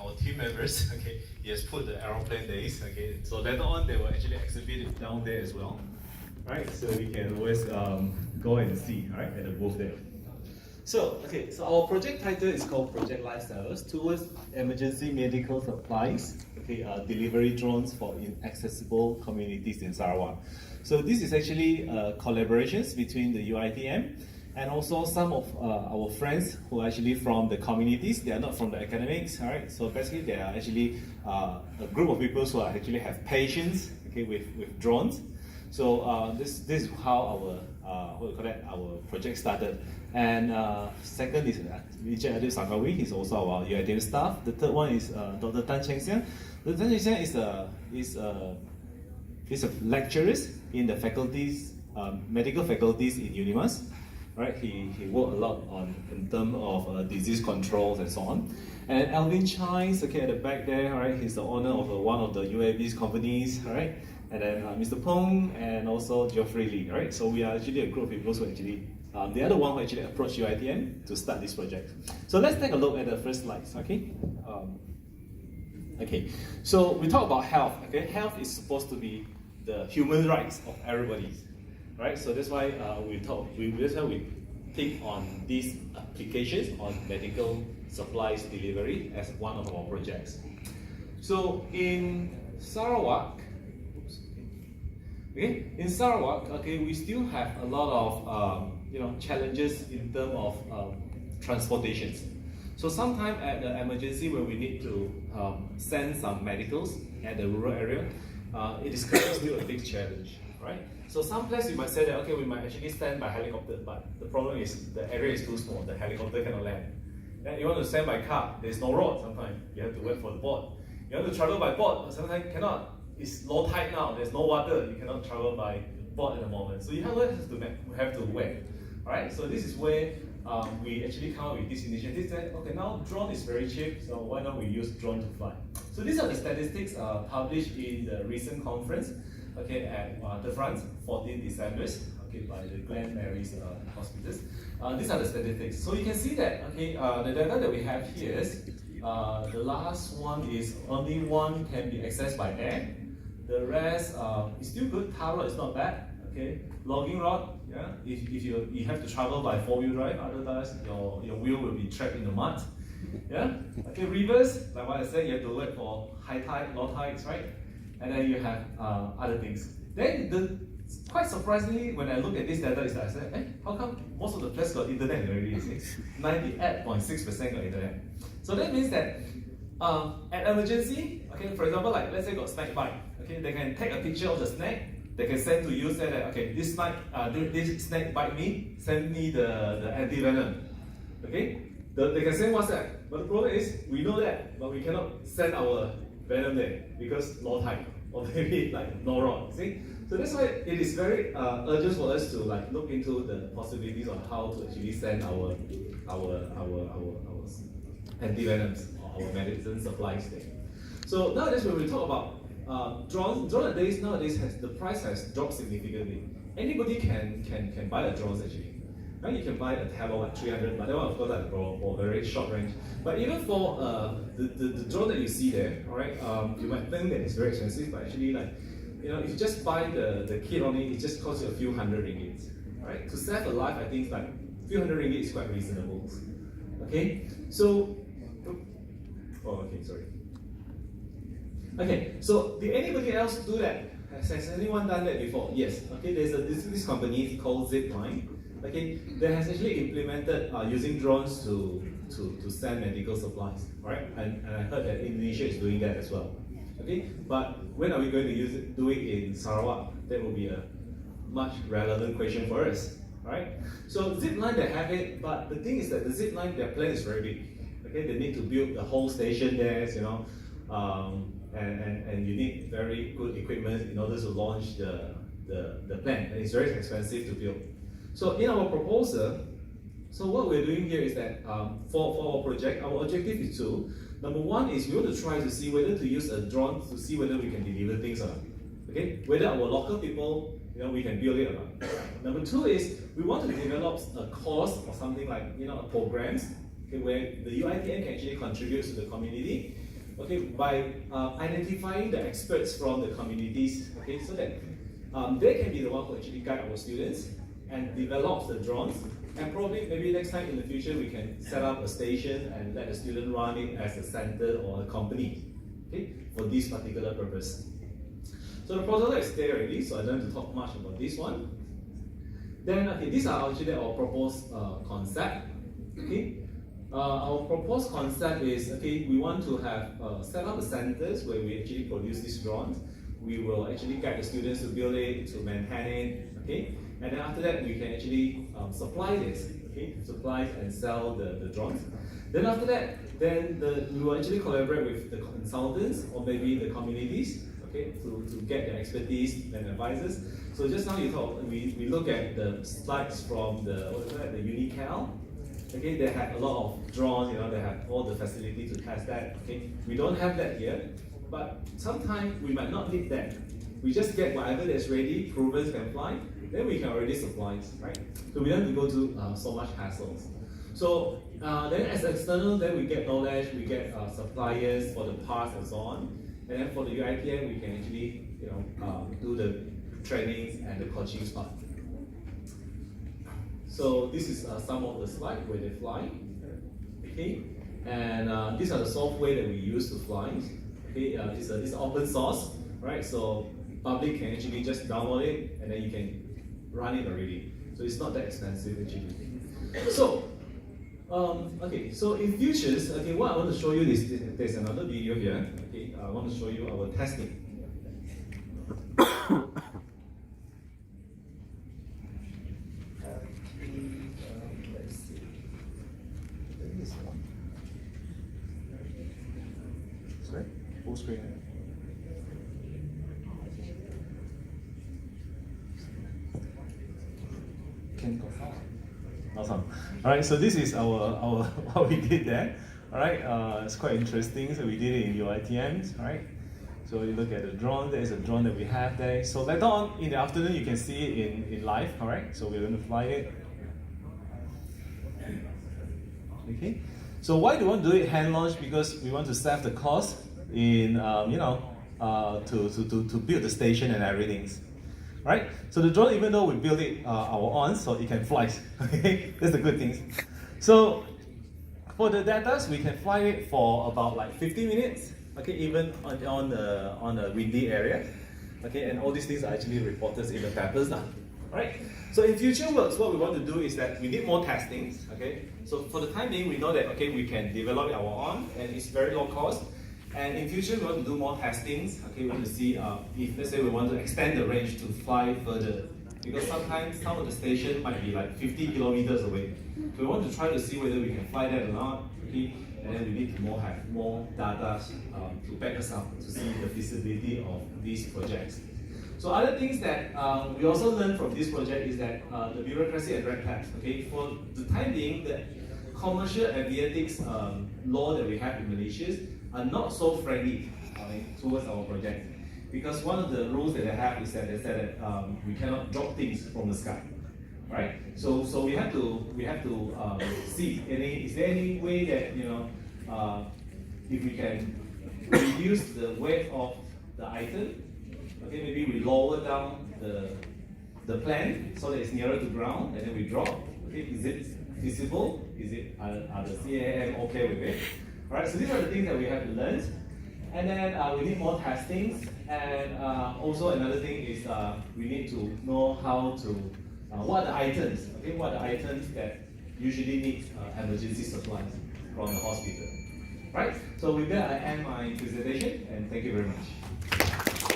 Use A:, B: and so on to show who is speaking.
A: our team members, okay, he has put the aeroplane days, okay, so later on they will actually exhibit it down there as well, right? So we can always go and see, right, at the booth there. So, okay, so our project title is called Project Lifesaver towards emergency medical supplies, okay, delivery drones for inaccessible communities in Sarawak. So this is actually collaborations between the UITM and also some of our friends who are actually from the communities. They are not from the academics, all right? So basically they are actually a group of people who are actually have patience, okay, with drones. So this is how our project started. And second is Vijay Adil Sangkawi, he's also our UITM staff. The third one is Dr. Tan Cheng Siang. Dr. Tan Cheng Siang is a lecturer in the faculties, medical faculties in UNIMAS. Right, he worked a lot in terms of disease controls and so on. And Alvin Chines, okay, at the back there, right, he's the owner of one of the UAV's companies, right? And then Mr. Pong and also Geoffrey Lee, right? So we are actually a group of people who actually, the other one who actually approached UITM to start this project. So let's take a look at the first slides, okay? Okay, so we talk about health, okay? Health is supposed to be the human rights of everybody. Right, so that's why we take on these applications on medical supplies delivery as one of our projects. So in Sarawak, okay, we still have a lot of challenges in terms of transportations. So sometimes at the emergency where we need to send some medicals at the rural area, it is currently still a big challenge. Right? So some place you might say that, okay, we might actually stand by helicopter, but the problem is the area is too small, the helicopter cannot land. Then you want to stand by car, there's no road sometimes, you have to wait for the boat. You want to travel by boat, sometimes cannot, it's low tide now, there's no water, you cannot travel by boat at the moment. So you have to wait. Alright, so this is where we actually come up with this initiative that, okay, now drone is very cheap, so why not we use drone to fly? So these are the statistics published in the recent conference. Okay, at the front, 14 December, okay, by the Glen Mary's hospitals. These are the statistics. So you can see that, okay, the data that we have here is, the last one is only one can be accessed by air. The rest is still good. Tar rod is not bad, okay. Logging rod, yeah, if you have to travel by 4-wheel drive, otherwise your wheel will be trapped in the mud. Yeah, okay, rivers, like what I said, you have to wait for high tide, low tides, right? And then you have other things. Then, quite surprisingly, when I look at this data, is that I said, hey, how come most of the places got internet already? 98.6% got internet. So that means that at emergency, okay, for example, like let's say got snake bite, okay, they can take a picture of the snake. They can send to you, say that, okay, this snake bite me, send me the anti-venom. Okay, they can send WhatsApp. But the problem is, we know that, but we cannot send our venom there because low tide or maybe like no rod. See, so that's why it is very urgent for us to like look into the possibilities of how to actually send our anti-venoms or our medicine supplies there. So nowadays when we talk about drones nowadays the price has dropped significantly. Anybody can buy a drone actually. Now you can buy a tablet like 300, but that one of course like for very short range. But even for the drone that you see there, alright, you might think that it's very expensive, but actually like, if you just buy the kit only, it just costs you a few hundred ringgit. Alright, to save a life, I think like a few hundred ringgit is quite reasonable. Okay, so sorry. Okay, so did anybody else do that? Has anyone done that before? Yes. Okay, there's this company called Zipline. Okay, that has actually implemented using drones to send medical supplies, right? And I heard that Indonesia is doing that as well. Okay, but when are we going to do it in Sarawak? That will be a much relevant question for us, right? So Zipline, they have it, but the thing is that the Zipline, their plan is very big. Okay, they need to build the whole station there, and you need very good equipment in order to launch the plan, and it's very expensive to build. So in our proposal, so what we're doing here is that for our project, our objective is to, number one is we want to try to see whether to use a drone to see whether we can deliver things or not. Okay, whether our local people, we can build it or not. Number two is we want to develop a course or something like, programs, okay, where the UITM can actually contribute to the community, okay, by identifying the experts from the communities, okay, so that they can be the one who actually guide our students and develop the drones. And probably maybe next time in the future we can set up a station and let the student run it as a center or a company, okay, for this particular purpose. So the proposal is there already, so I don't have to talk much about this one. Then, okay, these are actually our proposed concept. Okay, our proposed concept is, okay, we want to have set up the centers where we actually produce these drones. We will actually guide the students to build it, to maintain it, okay, and then after that we can actually supply this, okay, supply and sell the drones. Then after that, then we will actually collaborate with the consultants or maybe the communities, okay, to get their expertise and advices. So just now we look at the slides from the UniCal. Okay, they have a lot of drones, they have all the facility to test that. Okay, we don't have that here, but sometimes we might not need that. We just get whatever that's ready, proven can fly, then we can already supply, right? So we don't have to go to so much hassles. So then as external, then we get knowledge, we get suppliers for the parts and so on. And then for the UITM, we can actually do the trainings and the coaching part. So this is some of the slides where they fly. Okay, and these are the software that we use to fly. Okay, it's open source, right? So public can actually just download it and then you can run it already. So it's not that expensive actually. So okay, so in futures, okay, what I want to show you is there's another video here. Okay, I want to show you our testing. Let's see. This one. Sorry, full screen. Can go forward. Awesome. All right, so this is our what we did there. All right, it's quite interesting. So we did it in UITMs. All right. So you look at the drone. There is a drone that we have there. So later on in the afternoon, you can see it in live. All right. So we're going to fly it. Okay. So why do we want to do it hand launch? Because we want to save the cost in to build the station and everything. Right? So the drone, even though we build it our own, so it can fly. Okay, that's the good thing. So for the data, we can fly it for about like 50 minutes. Okay, even on a windy area. Okay, and all these things are actually reported in the papers now. Right? So in future works, what we want to do is that we need more testings. Okay, so for the time being, we know that we can develop it our own, and it's very low cost. And in future, we want to do more testings. Okay, we want to see if, let's say, we want to extend the range to fly further. Because sometimes some of the station might be like 50 kilometers away. So we want to try to see whether we can fly that or not. Okay, and then we need to have more data to back us up to see the feasibility of these projects. So other things that we also learned from this project is that the bureaucracy and red tape. Okay, for the time being, the commercial aviatics law that we have in Malaysia are not so friendly towards our project, because one of the rules that they have is that they said that we cannot drop things from the sky, right? So we have to see is there any way that if we can reduce the weight of the item, okay, maybe we lower down the plane so that it's nearer to ground and then we drop. Okay, is it feasible? Are the CAM okay with it? Alright, so these are the things that we have to learn. And then we need more testings. And also another thing is we need to know how to, what are the items, okay, what are the items that usually need emergency supplies from the hospital. Right? So with that, I end my presentation and thank you very much.